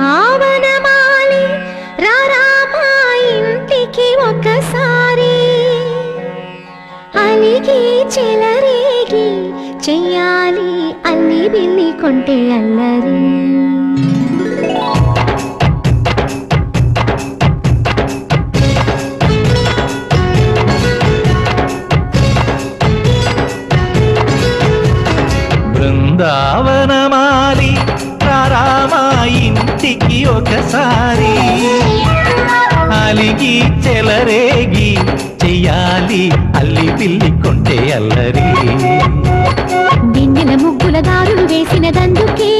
బృందావనమాలి రారామా ఇంటికి ఒకసారి అలిగి చెలరేగి చెయ్యాలి అల్లి బిల్లి కొంటే అల్లరి బృందావనమాలి రారామా ఇంటికి ఒకసారి అలిగి చెలరేగి చెయ్యాలి అల్లి పిల్లి కొంటే అల్లరి వెన్నెల ముగ్గుల దారులు వేసినదందుకే